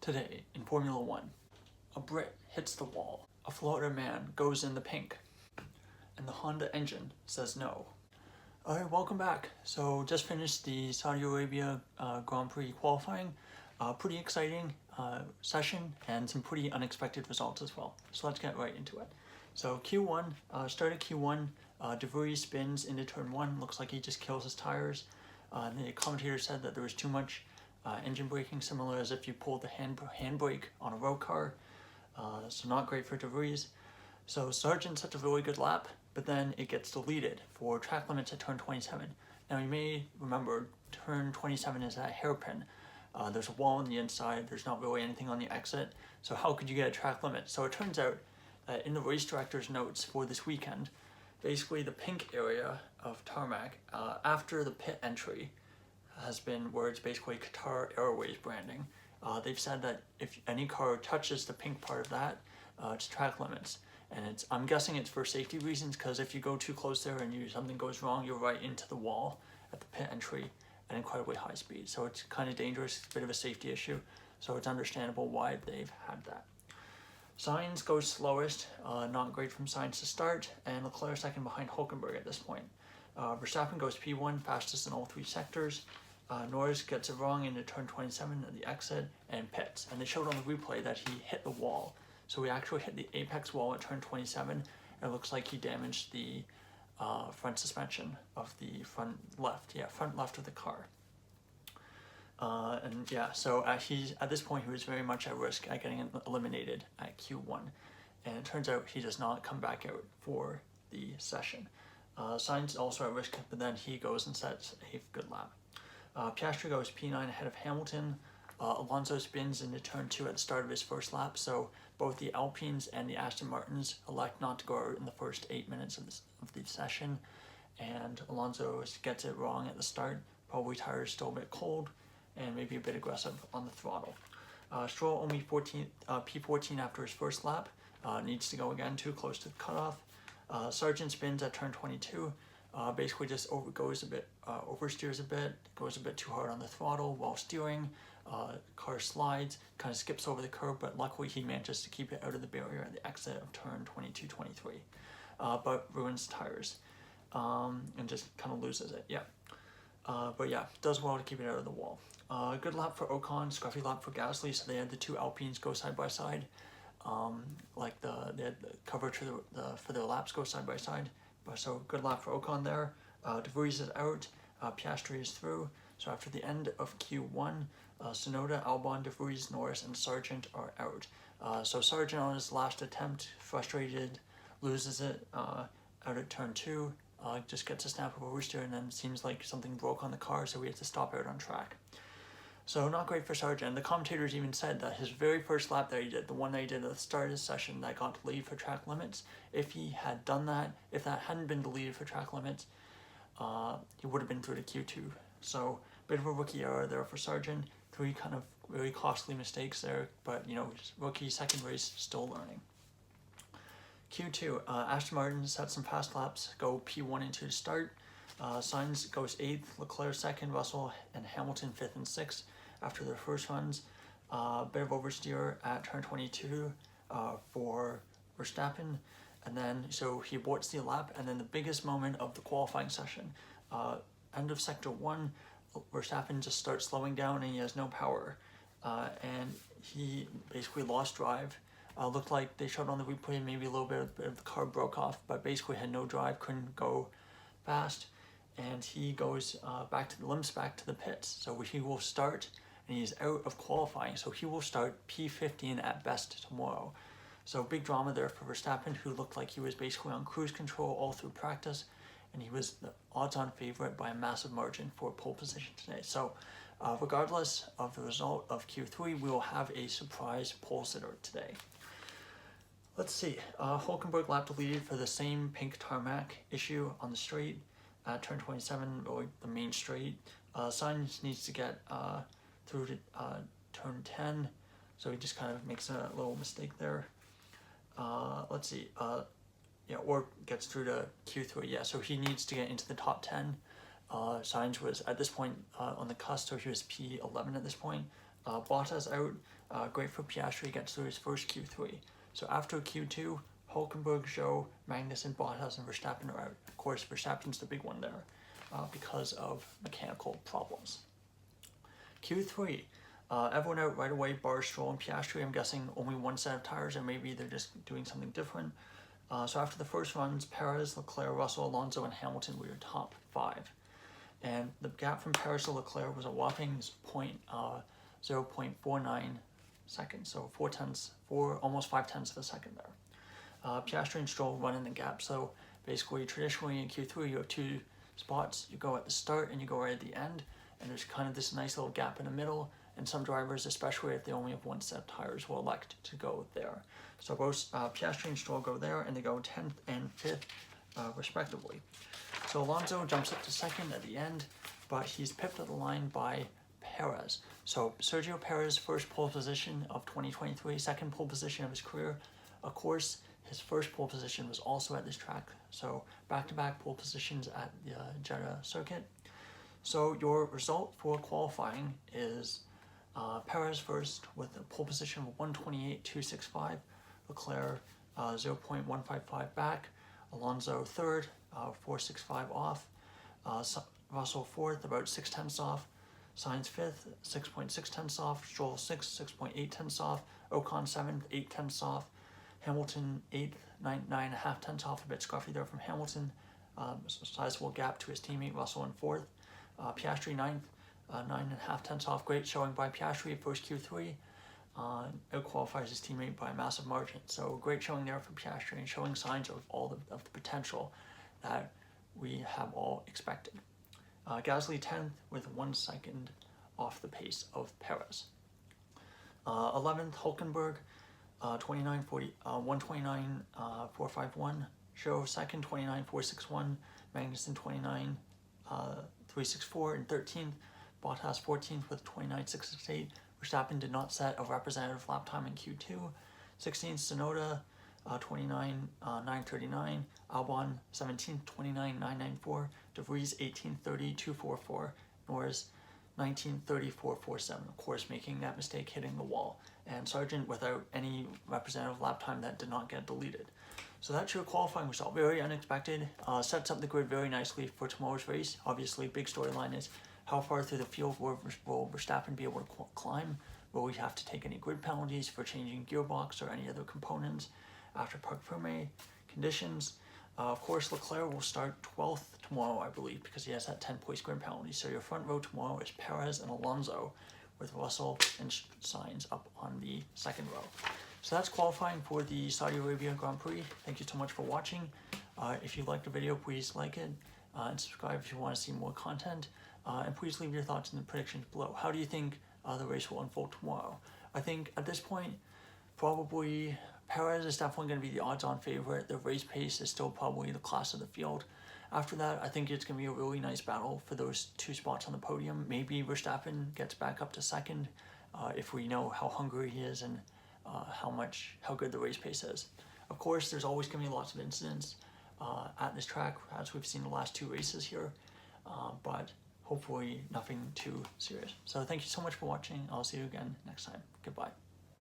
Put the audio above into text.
Today in Formula One, a Brit hits the wall, a Florida man goes in the pink, and the Honda engine says no. Alright, welcome back. So just finished the Saudi Arabia Grand Prix qualifying. Pretty exciting session and some pretty unexpected results as well. So let's get right into it. So Q1, started Q1, De Vries spins into turn 1, looks like he just kills his tires. The commentator said that there was too much engine braking, similar as if you pulled the handbrake on a road car. So not great for De Vries. So Sargent sets a really good lap, but then it gets deleted for track limits at turn 27. Now you may remember turn 27 is that hairpin. There's a wall on the inside, there's not really anything on the exit, so how could you get a track limit? So it turns out in the race director's notes for this weekend, basically the pink area of tarmac after the pit entry has been where it's basically Qatar Airways branding. They've said that if any car touches the pink part of that, it's track limits. And I'm guessing it's for safety reasons, because if you go too close there and something goes wrong, you're right into the wall at the pit entry at incredibly high speed. So it's kind of dangerous, it's a bit of a safety issue. So it's understandable why they've had that. Sainz goes slowest, not great from Sainz to start, and Leclerc second behind Hülkenberg at this point. Verstappen goes P1, fastest in all three sectors. Norris gets it wrong into turn 27 at the exit and pits. And they showed on the replay that he hit the wall. So he actually hit the apex wall at turn 27, and it looks like he damaged the front suspension of the front left of the car. So at this point he was very much at risk at getting eliminated at Q1. And it turns out he does not come back out for the session. Sainz is also at risk, but then he goes and sets a good lap. Piastri goes P9 ahead of Hamilton. Alonso spins into turn 2 at the start of his first lap, so both the Alpines and the Aston Martins elect not to go out in the first 8 minutes of the session, and Alonso gets it wrong at the start, probably tires still a bit cold, and maybe a bit aggressive on the throttle. Stroll only P14 after his first lap, needs to go again too close to the cutoff. Sargent spins at turn 22, basically just oversteers a bit, goes a bit too hard on the throttle while steering. Car slides, kind of skips over the curb, but luckily he manages to keep it out of the barrier at the exit of turn 22-23, but ruins tires and just kind of loses it. Does well to keep it out of the wall. Good lap for Ocon, scruffy lap for Gasly, so they had the two Alpines go side by side. They had the coverage for their laps go side by side. So good lap for Ocon there. De Vries is out, Piastri is through. So after the end of Q1, Tsunoda, Albon, De Vries, Norris, and Sargent are out. So Sargent on his last attempt, frustrated, loses it out at turn 2, just gets a snap of oversteer, and then seems like something broke on the car, so we had to stop out on track. So not great for Sargent. The commentators even said that his very first lap that he did, the one that he did at the start of the session that got deleted for track limits, if he had done that, if that hadn't been deleted for track limits, he would have been through to Q2. So bit of a rookie error there for Sargent. 3 kind of really costly mistakes there, but rookie second race, still learning. Q2, Aston Martin sets some fast laps, go P1 and 2 to start. Sainz goes 8th, Leclerc 2nd, Russell and Hamilton 5th and 6th after their first runs. Bit of oversteer at turn 22 for Verstappen, and then so he aborts the lap, and then the biggest moment of the qualifying session, end of sector 1, Verstappen just starts slowing down and he has no power, and he basically lost drive. Looked like they showed on the replay maybe a little bit of the car broke off, but basically had no drive, couldn't go fast, and he goes limps back to the pits. So he will start, and he's out of qualifying, so he will start P15 at best tomorrow. So big drama there for Verstappen, who looked like he was basically on cruise control all through practice, and he was the odds-on favorite by a massive margin for pole position today. So regardless of the result of Q3, we will have a surprise pole sitter today. Let's see, Hülkenberg lap deleted for the same pink tarmac issue on the straight at turn 27, or the main straight. Sainz needs to get through to turn 10, so he just kind of makes a little mistake there. Let's see, or gets through to Q3, so he needs to get into the top 10. Sainz was at this point on the cusp, so he was P11 at this point. Bottas out, great for Piastri, gets through his first Q3. So after Q2, Hulkenberg, Zhou, Magnussen, Bottas, and Verstappen are out. Of course, Verstappen's the big one there because of mechanical problems. Q3, everyone out right away, bar Stroll and Piastri. I'm guessing only one set of tires, or maybe they're just doing something different. So after the first runs, Perez, Leclerc, Russell, Alonso, and Hamilton were your top 5. And the gap from Perez to Leclerc was a whopping 0.49 seconds, so almost 5 tenths of a second there. Piastri and Stroll running the gap, so basically traditionally in Q3 you have 2 spots, you go at the start and you go right at the end, and there's kind of this nice little gap in the middle, and some drivers, especially if they only have one set of tires, will elect to go there. So both Piastri and Stroll go there, and they go 10th and 5th respectively. So Alonso jumps up to 2nd at the end, but he's pipped at the line by Perez. So Sergio Perez, first pole position of 2023, second pole position of his career. Of course, his first pole position was also at this track, so back-to-back pole positions at the Jeddah circuit. So your result for qualifying is Perez first with a pole position of 128.265, Leclerc 0.155 back, Alonso third, 4.65 off, Russell fourth, about 6 tenths off, Sainz fifth, 6.6 tenths off, Stroll sixth, 6.8 tenths off, Ocon seventh, 8 tenths off, Hamilton 8th, 9.5 tenths off, a bit scruffy there from Hamilton, sizable gap to his teammate Russell in 4th, Piastri 9th, 9.5 tenths off, great showing by Piastri at first Q3, outqualifies his teammate by a massive margin, so great showing there for Piastri and showing signs of all of the potential that we have all expected. Gasly 10th with 1 second off the pace of Perez. 11th, Hulkenberg, 129.451. Zhou second, 29.461. Magnussen 29.364 and 13th. Bottas 14th with 29.668. Verstappen did not set a representative lap time in Q2. 16th, Tsunoda, 29.939. Albon 17th, 29.994. De Vries 18th, 30.244. Norris 19th, 30.447. Of course, making that mistake, hitting the wall. And Sargent without any representative lap time that did not get deleted. So that's your qualifying result. Very unexpected. Sets up the grid very nicely for tomorrow's race. Obviously, big storyline is how far through the field will Verstappen be able to climb? Will we have to take any grid penalties for changing gearbox or any other components after Parc Fermé conditions? Of course, Leclerc will start 12th tomorrow, I believe, because he has that 10-point grid penalty. So your front row tomorrow is Perez and Alonso, with Russell and Sainz up on the second row. So that's qualifying for the Saudi Arabia Grand Prix. Thank you so much for watching. If you liked the video, please like it and subscribe if you want to see more content. And please leave your thoughts in the predictions below. How do you think the race will unfold tomorrow? I think at this point, probably Perez is definitely going to be the odds-on favorite. The race pace is still probably the class of the field. After that, I think it's going to be a really nice battle for those 2 spots on the podium. Maybe Verstappen gets back up to second if we know how hungry he is and how good the race pace is. Of course, there's always going to be lots of incidents at this track, as we've seen the last 2 races here, but hopefully nothing too serious. So thank you so much for watching. I'll see you again next time. Goodbye.